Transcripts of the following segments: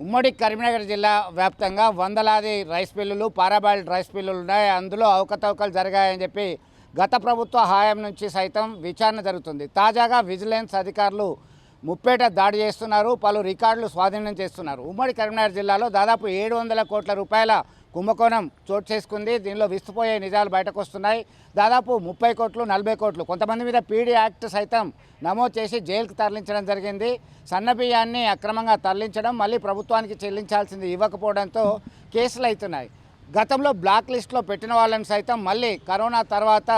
ఉమ్మడి కరీంనగర్ జిల్లా వ్యాప్తంగా వందలాది రైస్ మిల్లులు, పారాబాయిల్డ్ రైస్ మిల్లులు ఉన్నాయి. అందులో అవకతవకలు జరిగాయని చెప్పి గత ప్రభుత్వ హయాం నుంచి సైతం విచారణ జరుగుతుంది. తాజాగా విజిలెన్స్ అధికారులు ముప్పేట దాడి చేస్తున్నారు, పలు రికార్డులు స్వాధీనం చేస్తున్నారు. ఉమ్మడి కరీంనగర్ జిల్లాలో దాదాపు 700 కోట్ల రూపాయల కుంభకోణం చోటు చేసుకుంది. దీనిలో విస్తుపోయే నిజాలు బయటకు వస్తున్నాయి. దాదాపు 30 కోట్లు, 40 కోట్లు, కొంతమంది మీద పీడీ యాక్ట్ సైతం నమోదు చేసి జైలుకు తరలించడం జరిగింది. సన్నబియ్యాన్ని అక్రమంగా తరలించడం, మళ్ళీ ప్రభుత్వానికి చెల్లించాల్సింది ఇవ్వకపోవడంతో కేసులు అవుతున్నాయి. గతంలో బ్లాక్ లిస్ట్లో పెట్టిన వాళ్ళని సైతం మళ్ళీ కరోనా తర్వాత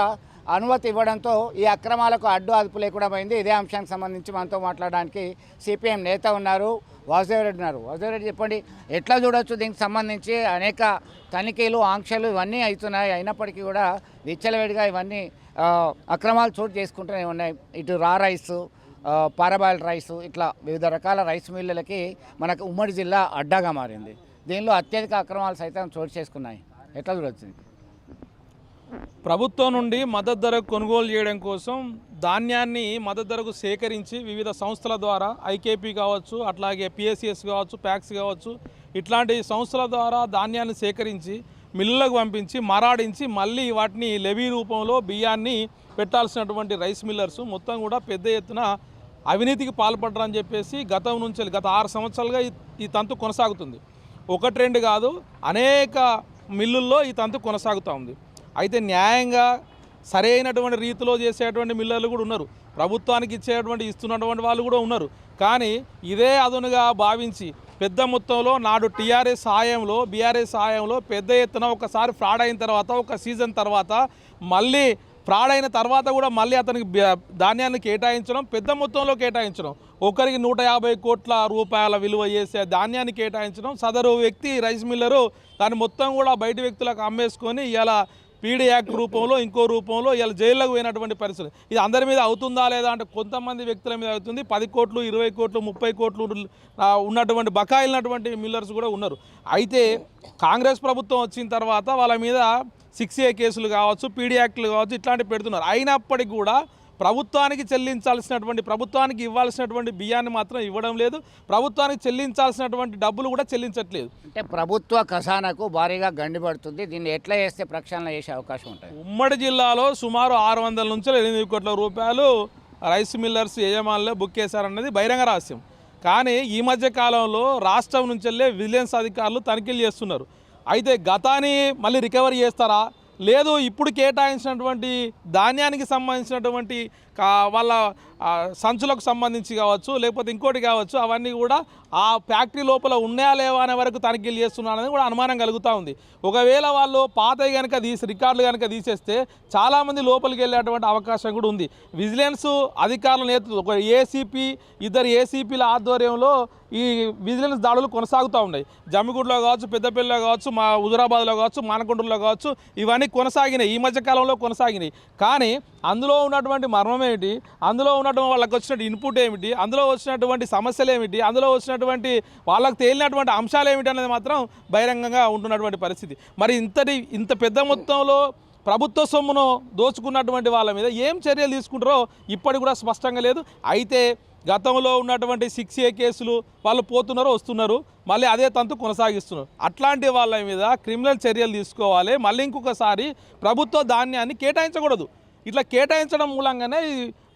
అనుమతి ఇవ్వడంతో ఈ అక్రమాలకు అడ్డు అదుపు లేకుండా పోయింది. ఇదే అంశానికి సంబంధించి మనతో మాట్లాడడానికి సిపిఎం నేత ఉన్నారు, వాసుదేవరెడ్డి ఉన్నారు. వాసుదేవరెడ్డి, చెప్పండి, ఎట్లా చూడొచ్చు దీనికి సంబంధించి? అనేక తనిఖీలు, ఆంక్షలు ఇవన్నీ అవుతున్నాయి. అయినప్పటికీ కూడా విచ్చలవిడిగా ఇవన్నీ అక్రమాలు చోటు చేసుకుంటూనే ఉన్నాయి. ఇటు రా రైసు, పారాబాయిల్డ్ రైసు, ఇట్లా వివిధ రకాల రైస్ మిల్లులకి మనకు ఉమ్మడి జిల్లా అడ్డాగా మారింది. దీనిలో అత్యధిక అక్రమాలు సైతం చోటు చేసుకున్నాయి. ఎట్లా చూడొచ్చు? ప్రభుత్వం నుండి మద్దతు ధరకు కొనుగోలు చేయడం కోసం ధాన్యాన్ని మద్దతు ధరకు సేకరించి వివిధ సంస్థల ద్వారా ఐకేపీ కావచ్చు, అట్లాగే పిఎస్సిఎస్ కావచ్చు, ప్యాక్స్ కావచ్చు, ఇట్లాంటి సంస్థల ద్వారా ధాన్యాన్ని సేకరించి మిల్లులకు పంపించి మరాడించి మళ్ళీ వాటిని లెవీ రూపంలో బియ్యాన్ని పెట్టాల్సినటువంటి రైస్ మిల్లర్స్ మొత్తం కూడా పెద్ద ఎత్తున అవినీతికి పాల్పడ్డారని చెప్పేసి గత 6 సంవత్సరాలుగా ఈ తంతు కొనసాగుతుంది. 1-2 కాదు, అనేక మిల్లుల్లో ఈ తంతు కొనసాగుతూ ఉంది. అయితే న్యాయంగా సరైనటువంటి రీతిలో చేసేటువంటి మిల్లర్లు కూడా ఉన్నారు, ప్రభుత్వానికి ఇస్తున్నటువంటి వాళ్ళు కూడా ఉన్నారు. కానీ ఇదే అదునుగా భావించి పెద్ద మొత్తంలో నాడు టీఆర్ఎస్ హాయంలో, బీఆర్ఎస్ హాయంలో పెద్ద ఎత్తున ఒకసారి ఫ్రాడ్ అయిన తర్వాత, ఒక సీజన్ తర్వాత మళ్ళీ ఫ్రాడ్ అయిన తర్వాత కూడా మళ్ళీ అతనికి ధాన్యాన్ని కేటాయించడం, పెద్ద మొత్తంలో కేటాయించడం, ఒకరికి 150 కోట్ల రూపాయల విలువ చేసే ధాన్యాన్ని కేటాయించడం, సదరు వ్యక్తి రైస్ మిల్లరు దాన్ని మొత్తం కూడా బయట వ్యక్తులకు అమ్మేసుకొని ఇలా పీడీ యాక్ట్ రూపంలో, ఇంకో రూపంలో ఇలా జైల్లోకి పోయినటువంటి పరిస్థితి. ఇది అందరి మీద అవుతుందా లేదా అంటే కొంతమంది వ్యక్తుల మీద అవుతుంది. 10 కోట్లు, 20 కోట్లు, 30 కోట్లు ఉన్నటువంటి బకాయిలున్నటువంటి మిల్లర్స్ కూడా ఉన్నారు. అయితే కాంగ్రెస్ ప్రభుత్వం వచ్చిన తర్వాత వాళ్ళ మీద 6A కేసులు కావచ్చు, పీడీ యాక్ట్లు కావచ్చు, ఇట్లాంటివి పెడుతున్నారు. అయినప్పటికీ కూడా ప్రభుత్వానికి చెల్లించాల్సినటువంటి, ప్రభుత్వానికి ఇవ్వాల్సినటువంటి బియ్యాన్ని మాత్రం ఇవ్వడం లేదు, ప్రభుత్వానికి చెల్లించాల్సినటువంటి డబ్బులు కూడా చెల్లించట్లేదు. అంటే ప్రభుత్వ ఖజానాకు భారీగా గండిపడుతుంది. దీన్ని ఎట్లా చేస్తే ప్రక్షాళన చేసే అవకాశం ఉంటుంది? ఉమ్మడి జిల్లాలో సుమారు 600 నుంచి 8 కోట్ల రూపాయలు రైస్ మిల్లర్స్ యజమానులే బుక్ చేశారన్నది బహిరంగ రహస్యం. కానీ ఈ మధ్య కాలంలో రాష్ట్రం నుంచి వెళ్ళే విజిలెన్స్ అధికారులు తనిఖీలు చేస్తున్నారు. అయితే గతాన్ని మళ్ళీ రికవరీ చేస్తారా, లేదు ఇప్పుడు కేటాయించినటువంటి ధాన్యానికి సంబంధించినటువంటి వాళ్ళ సంచులకు సంబంధించి కావచ్చు, లేకపోతే ఇంకోటి కావచ్చు, అవన్నీ కూడా ఆ ఫ్యాక్టరీ లోపల ఉన్నాయా లేవా అనే వరకు తనిఖీలు చేస్తున్నారని కూడా అనుమానం కలుగుతూ ఉంది. ఒకవేళ వాళ్ళు పాతవి కనుక రికార్డులు కనుక తీసేస్తే చాలామంది లోపలికి వెళ్ళేటువంటి అవకాశం కూడా ఉంది. విజిలెన్స్ అధికారుల నేతృత్వం, ఒక ఏసీపీ, 2 ఏసీపీల ఆధ్వర్యంలో ఈ విజిలెన్స్ దాడులు కొనసాగుతూ ఉన్నాయి. జమ్మిగుడిలో కావచ్చు, పెద్దపల్లిలో కావచ్చు, మా హుజురాబాద్లో కావచ్చు, మానకొండలో కావచ్చు, ఇవన్నీ కొనసాగినాయి, ఈ మధ్యకాలంలో కొనసాగినాయి. కానీ అందులో ఉన్నటువంటి మర్మం ఏమిటి, అందులో ఉన్నటువంటి వాళ్ళకి వచ్చినటువంటి ఇన్పుట్ ఏమిటి, అందులో వచ్చినటువంటి సమస్యలు ఏమిటి, అందులో వచ్చినటువంటి వాళ్ళకు తేలినటువంటి అంశాలు ఏమిటి అనేది మాత్రం బహిరంగంగా ఉంటున్నటువంటి పరిస్థితి. మరి ఇంత పెద్ద మొత్తంలో ప్రభుత్వ సొమ్మును దోచుకున్నటువంటి వాళ్ళ మీద ఏం చర్యలు తీసుకుంటారో ఇప్పటికి కూడా స్పష్టంగా లేదు. అయితే గతంలో ఉన్నటువంటి 6A కేసులు వాళ్ళు పోతున్నారు, వస్తున్నారు, మళ్ళీ అదే తంతు కొనసాగిస్తున్నారు. అట్లాంటి వాళ్ళ మీద క్రిమినల్ చర్యలు తీసుకోవాలి. మళ్ళీ ఇంకొకసారి ప్రభుత్వ ధాన్యాన్ని కేటాయించకూడదు. ఇట్లా కేటాయించడం మూలంగానే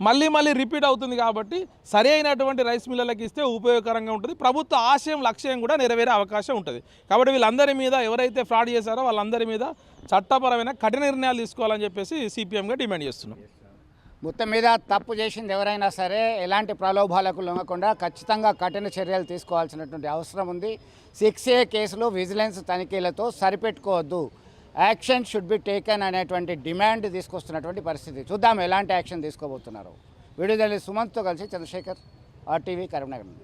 మళ్ళీ రిపీట్ అవుతుంది. కాబట్టి సరి అయినటువంటి రైస్ మిల్లర్లకు ఇస్తే ఉపయోగకరంగా ఉంటుంది, ప్రభుత్వ లక్ష్యం కూడా నెరవేరే అవకాశం ఉంటుంది. కాబట్టి వీళ్ళందరి మీద, ఎవరైతే ఫ్రాడ్ చేశారో వాళ్ళందరి మీద చట్టపరమైన కఠిన నిర్ణయాలు తీసుకోవాలని చెప్పేసి సిపిఎంగా డిమాండ్ చేస్తున్నాం. మొత్తం మీద తప్పు చేసింది ఎవరైనా సరే ఎలాంటి ప్రలోభాలకు లొంగకుండా ఖచ్చితంగా కఠిన చర్యలు తీసుకోవాల్సినటువంటి అవసరం ఉంది. 6A కేసులు విజిలెన్స్ తనిఖీలతో సరిపెట్టుకోవద్దు, యాక్షన్ షుడ్ బి టేకెన్ అనేటువంటి డిమాండ్ తీసుకొస్తున్నటువంటి పరిస్థితి. చూద్దాం ఎలాంటి యాక్షన్ తీసుకోబోతున్నారు. వీడియో జర్నలిస్ట్ సుమంత్తో కలిసి చంద్రశేఖర్, RTV, కరీంనగర్.